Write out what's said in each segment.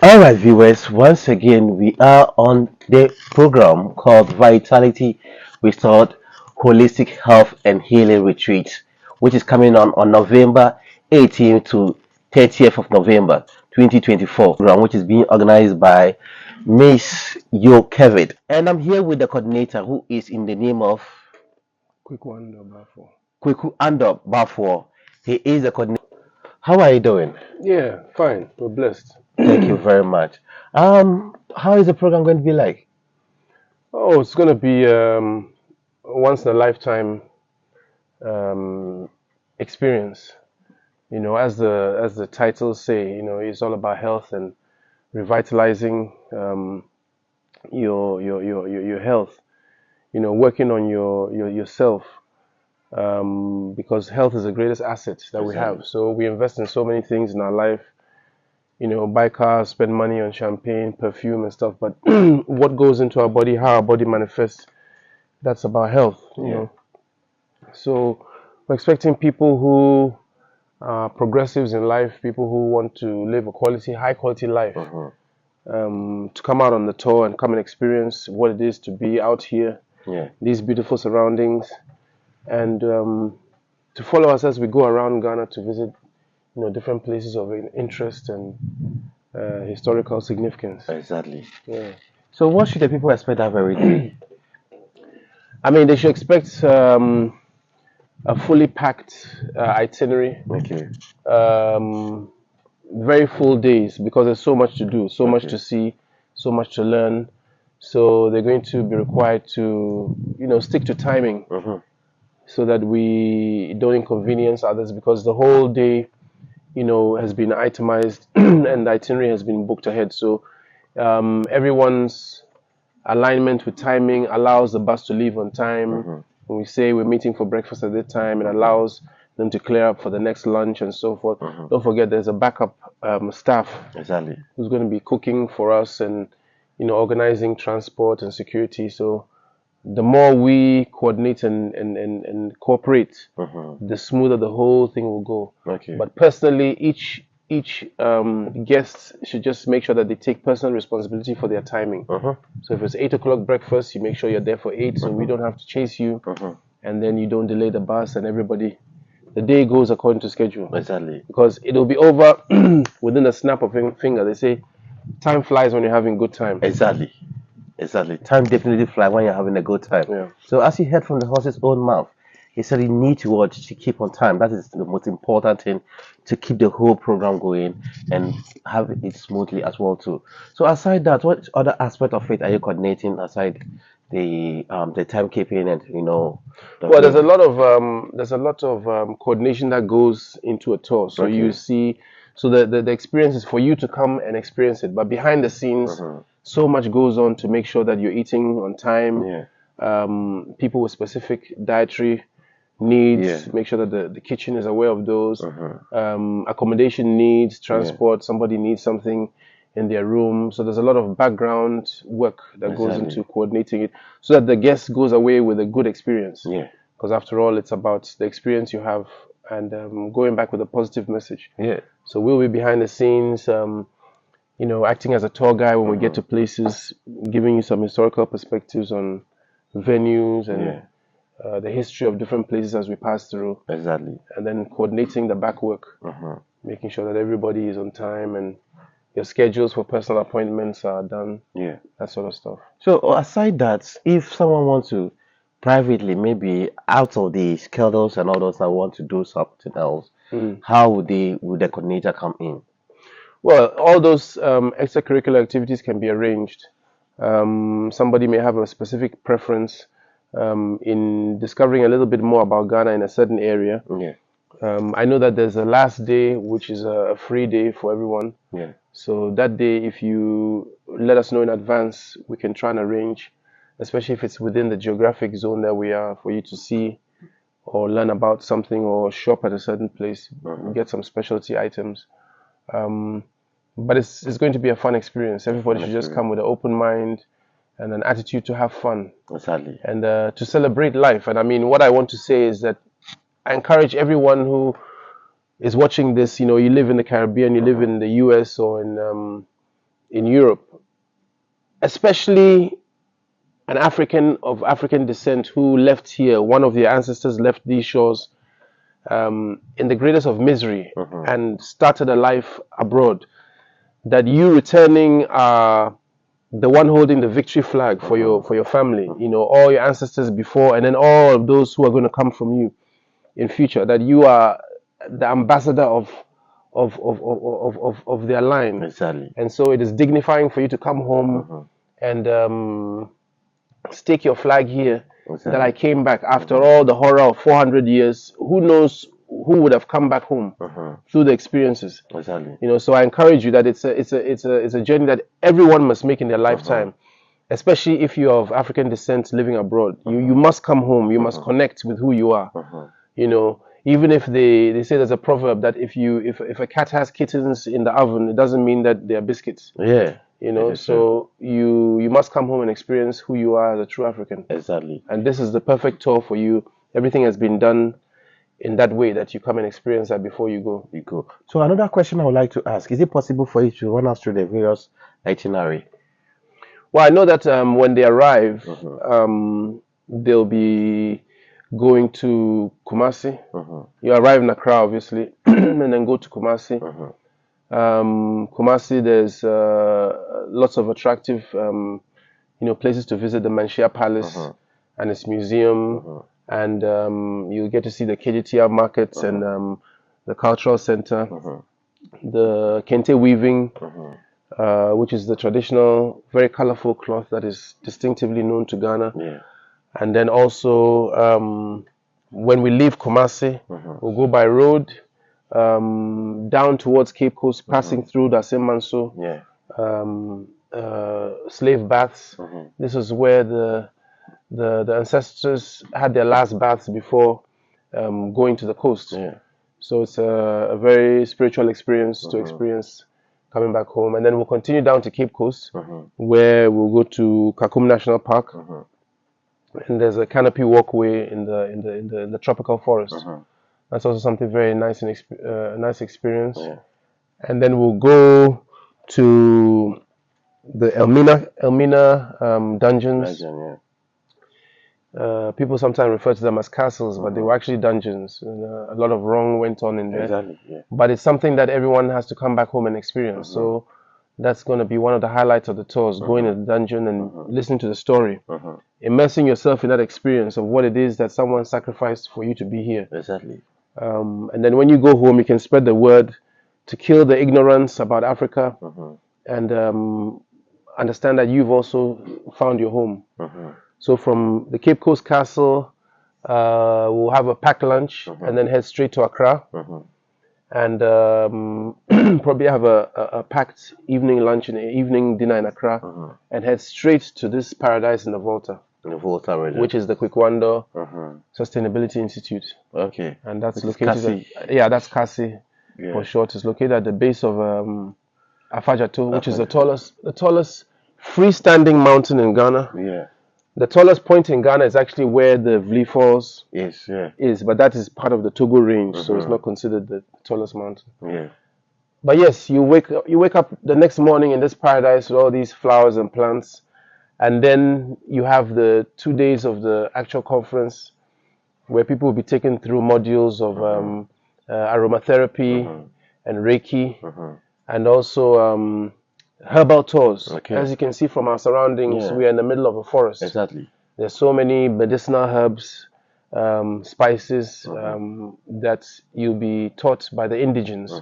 All right, viewers, once again, we are on the program called Vitality Restored Holistic Health and Healing Retreat, which is coming on November 18th to 30th of November 2024, which is being organized by Miss Yo Kevin. And I'm here with the coordinator who is in the name of Quick one, BAFFOUR. Kweku Andoh Sustainability. He is the coordinator. How are you doing? Yeah, fine. We're blessed. Thank you very much. How is the program going to be like? Oh, it's going to be once in a lifetime um, experience. As the titles say, it's all about health and revitalizing your health. Working on yourself because health is the greatest asset that we Exactly. have. So we invest in so many things in our life. Buy cars, spend money on champagne, perfume, and stuff. But what goes into our body, how our body manifests, that's about health. Yeah. So we're expecting people who are progressives in life, people who want to live a high quality life, Uh-huh. to come out on the tour and come and experience what it is to be out here, Yeah. these beautiful surroundings, and to follow us as we go around Ghana to visit, different places of interest and historical significance. Exactly. Yeah. So what should the people expect that very day? I mean, they should expect a fully packed itinerary, Okay. um, very full days because there's so much to do, so much Okay. to see, so much to learn. So they're going to be required to, stick to timing Uh-huh. so that we don't inconvenience others because the whole day, has been itemized and the itinerary has been booked ahead. So everyone's alignment with timing allows the bus to leave on time. Uh-huh. When we say we're meeting for breakfast at that time, it allows them to clear up for the next lunch and so forth. Uh-huh. Don't forget, there's a backup staff Exactly. who's going to be cooking for us and organizing transport and security. So the more we coordinate and cooperate, Uh-huh. the smoother the whole thing will go. Okay. But personally, each guest should just make sure that they take personal responsibility for their timing. Uh-huh. So if it's 8 o'clock breakfast, you make sure you're there for 8, so we Uh-huh. don't have to chase you, Uh-huh. and then you don't delay the bus, and the day goes according to schedule. Exactly. Because it'll be over within a snap of a finger. They say time flies when you're having good time. Exactly. Exactly. Time definitely fly when you're having a good time. Yeah. So as you heard from the horse's own mouth, he said you need to watch to keep on time. That is the most important thing to keep the whole program going and have it smoothly as well too. So aside that, what other aspect of it are you coordinating aside the timekeeping and the Well, there's a whole lot of coordination that goes into a tour. So you okay. see, so the experience is for you to come and experience it, but behind the scenes, Uh-huh. so much goes on to make sure that you're eating on time. Yeah. People with specific dietary needs, Yeah. make sure that the kitchen is aware of those. Uh-huh. Accommodation needs, Yeah. transport, somebody needs something in their room. So there's a lot of background work that goes Exactly. into coordinating it so that the guest goes away with a good experience. Yeah. Because after all, it's about the experience you have and going back with a positive message. Yeah. So we'll be behind the scenes, acting as a tour guide when we get to places, giving you some historical perspectives on venues and Yeah. the history of different places as we pass through, Exactly. and then coordinating the back work, Uh-huh. making sure that everybody is on time and your schedules for personal appointments are done, Yeah. that sort of stuff. So aside that, if someone wants to privately, maybe out of the schedules and all those that want to do something else, how would the coordinator come in? Well, all those extracurricular activities can be arranged. Somebody may have a specific preference in discovering a little bit more about Ghana in a certain area. Yeah. I know that there's a last day, which is a free day for everyone. Yeah. So that day, if you let us know in advance, we can try and arrange, especially if it's within the geographic zone that we are, for you to see or learn about something or shop at a certain place, get some specialty items. Um, but it's going to be a fun experience. Everybody should just come with an open mind and an attitude to have fun Exactly. and to celebrate life. And I mean, what I want to say is that I encourage everyone who is watching this, you live in the Caribbean, you live in the US or in in Europe, especially an African of African descent who left here, one of their ancestors left these shores in the greatest of misery and started a life abroad, that you returning are the one holding the victory flag for your family, you know, all your ancestors before, and then all of those who are going to come from you in future, that you are the ambassador of their line. Exactly. And so it is dignifying for you to come home and stake your flag here. Exactly. That I came back after all the horror of 400 years. Who knows who would have come back home through the experiences? Exactly. You know, so I encourage you that it's a journey that everyone must make in their lifetime, especially if you're of African descent living abroad. You must come home. You must connect with who you are. You know, even if they say there's a proverb that if a cat has kittens in the oven, it doesn't mean that they're biscuits. Yeah. You know, so you must come home and experience who you are as a true African. Exactly. And this is the perfect tour for you. Everything has been done in that way that you come and experience that before you go. So another question I would like to ask, is it possible for you to run us through the various itinerary? Well, I know that when they arrive, they'll be going to Kumasi. You arrive in Accra, obviously, and then go to Kumasi. Kumasi, there's lots of attractive, places to visit. The Manshia Palace and its museum, and you'll get to see the KGTR markets and the cultural center, the Kente weaving, which is the traditional, very colorful cloth that is distinctively known to Ghana. Yeah. And then also, when we leave Kumasi, we'll go by road down towards Cape Coast, passing through Dasem Manso, slave baths. This is where the ancestors had their last baths before going to the coast. Yeah. So it's a very spiritual experience to experience coming back home. And then we'll continue down to Cape Coast, where we'll go to Kakum National Park. And there's a canopy walkway in the tropical forest. That's also something very nice and nice experience. Yeah. And then we'll go to the Elmina dungeons. Dungeon, People sometimes refer to them as castles, but they were actually dungeons. And, a lot of wrong went on in there. Exactly. Yeah. But it's something that everyone has to come back home and experience. So that's going to be one of the highlights of the tours, going to the dungeon and listening to the story. Immersing yourself in that experience of what it is that someone sacrificed for you to be here. Exactly. And then when you go home, you can spread the word to kill the ignorance about Africa and understand that you've also found your home. So from the Cape Coast Castle, we'll have a packed lunch and then head straight to Accra. And probably have a packed evening lunch and evening dinner in Accra and head straight to this paradise in the Volta. In the Volta region. Which is the Kweku Andoh Sustainability Institute. Okay. And that's Which located that's Kasi for short. It's located at the base of Afajato, which is the tallest freestanding mountain in Ghana. Yeah. The tallest point in Ghana is actually where the Vli Falls is, but that is part of the Togo range, so it's not considered the tallest mountain. Yeah. But yes, you wake up the next morning in this paradise with all these flowers and plants, and then you have the 2 days of the actual conference where people will be taken through modules of aromatherapy and Reiki, and also herbal tours. Okay. As you can see from our surroundings, we are in the middle of a forest. Exactly. There's so many medicinal herbs, spices that you'll be taught by the indigents,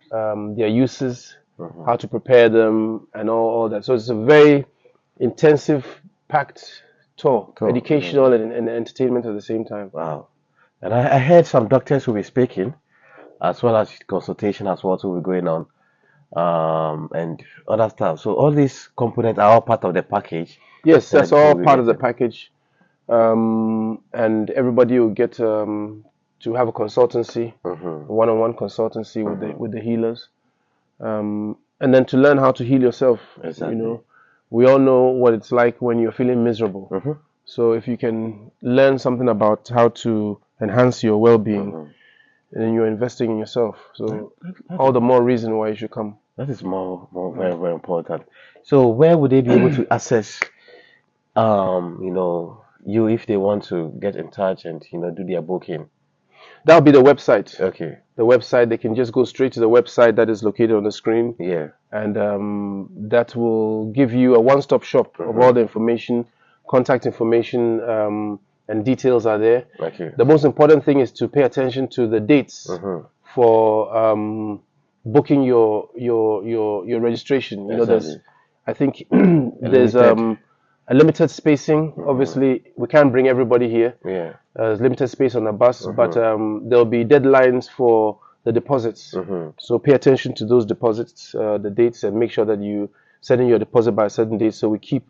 their uses, how to prepare them, and all that. So it's a very intensive, packed tour, educational and entertainment at the same time. Wow. And I heard some doctors will be speaking, as well as consultation as well will be going on. And other stuff. So all these components are all part of the package. Yes, that's all part of the package. And everybody will get to have a consultancy, one-on-one consultancy with the healers, and then to learn how to heal yourself. Exactly. You know, we all know what it's like when you're feeling miserable. So if you can learn something about how to enhance your well-being, and then you're investing in yourself. So all the more reason why you should come. That is very, very important. So where would they be able to access, you if they want to get in touch and, do their booking? That'll be the website. Okay. The website, they can just go straight to the website that is located on the screen. Yeah. And that will give you a one-stop shop of all the information, contact information, and details are there. Okay. The most important thing is to pay attention to the dates for booking your registration. You know, there's, I think there's a limited spacing. Obviously, we can't bring everybody here. Yeah. There's limited space on the bus, but there'll be deadlines for the deposits. So pay attention to those deposits, the dates, and make sure that you send in your deposit by a certain date so we keep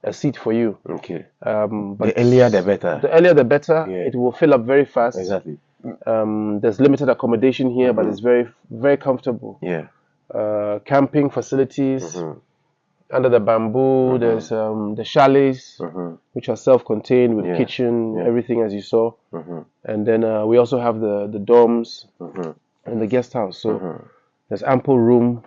a seat for you. Okay. But the earlier the better. The earlier the better. Yeah. It will fill up very fast. Exactly. There's limited accommodation here, but it's very, very comfortable. Yeah. Camping facilities. Under the bamboo, there's the chalets, which are self-contained with kitchen, everything as you saw. And then we also have the dorms and the guest house. So there's ample room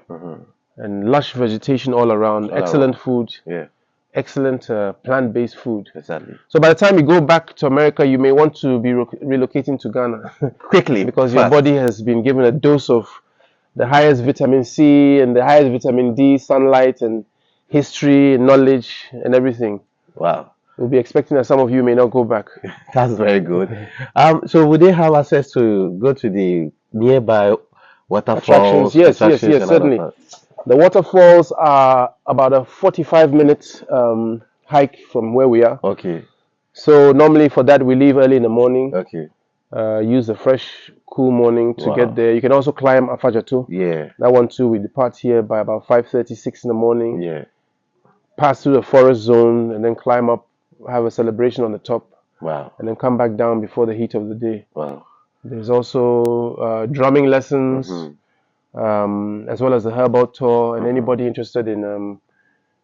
and lush vegetation all around. Excellent food. Yeah. Excellent plant-based food. Exactly. So by the time you go back to America, you may want to be relocating to Ghana quickly because your body has been given a dose of the highest vitamin C and the highest vitamin D, sunlight and history, knowledge, and everything. Wow. We'll be expecting that some of you may not go back. That's very good. So would they have access to go to the nearby waterfalls? Yes, certainly. The waterfalls are about a 45-minute hike from where we are. Okay. So normally for that we leave early in the morning. Okay. Use the fresh, cool morning to get there. You can also climb Afajato. Yeah. That one too. We depart here by about 5:36 in the morning. Yeah. Pass through the forest zone and then climb up, have a celebration on the top. Wow. And then come back down before the heat of the day. Wow. There's also drumming lessons, as well as the herbal tour, and anybody interested in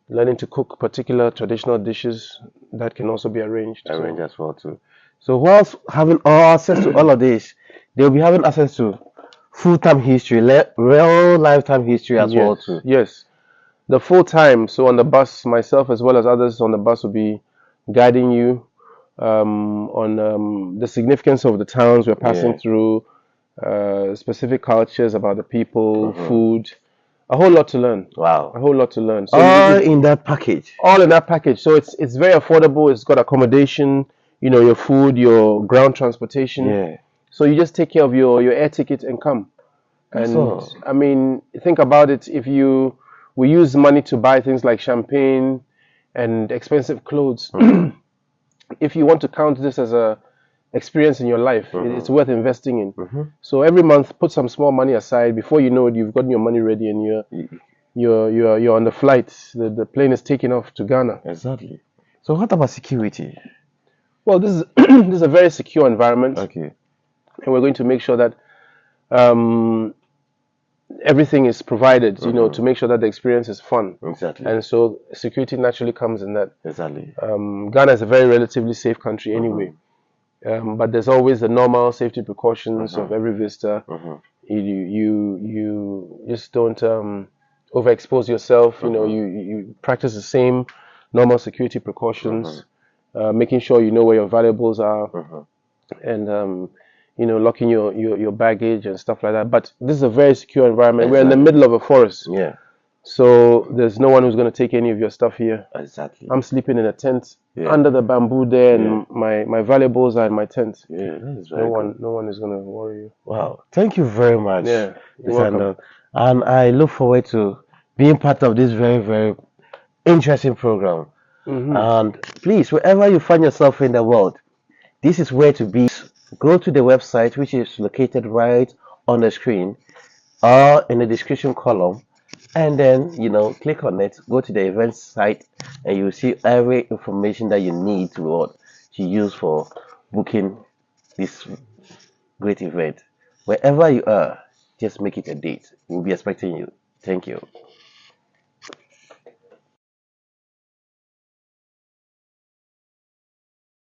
learning to cook particular traditional dishes, that can also be arranged. Arranged as well too. So whilst having all access to all of this, they'll be having access to full-time history, real lifetime history as well too. Yes. The full time, so on the bus, myself as well as others on the bus will be guiding you on the significance of the towns we're passing through, specific cultures about the people, food, a whole lot to learn. Wow. A whole lot to learn. So all in that package. All in that package. So it's very affordable. It's got accommodation, your food, your ground transportation. Yeah. So you just take care of your air ticket and come. And I mean, think about it. We use money to buy things like champagne and expensive clothes. If you want to count this as a experience in your life, it's worth investing in. So every month, put some small money aside. Before you know it, you've gotten your money ready and you're on the flight. The plane is taking off to Ghana. Exactly. So what about security? Well, this is this is a very secure environment. Okay. And we're going to make sure that everything is provided, to make sure that the experience is fun. Exactly. And so security naturally comes in that. Exactly. Ghana is a very relatively safe country anyway. But there's always the normal safety precautions of every visitor. You just don't overexpose yourself. You practice the same normal security precautions, making sure you know where your valuables are, and locking your baggage and stuff like that. But this is a very secure environment. We're in the middle of a forest. Yeah. So there's no one who's going to take any of your stuff here. Exactly. I'm sleeping in a tent under the bamboo there, and my valuables are in my tent. Yeah, that is very good. No one is going to worry you. Wow. Thank you very much. Yeah, you're welcome. And I look forward to being part of this very, very interesting program. And please, wherever you find yourself in the world, this is where to be. Go to the website, which is located right on the screen or in the description column, and then click on it, go to the events site, and you'll see every information that you need to use for booking this great event. Wherever you are, just make it a date. We'll be expecting you. Thank you.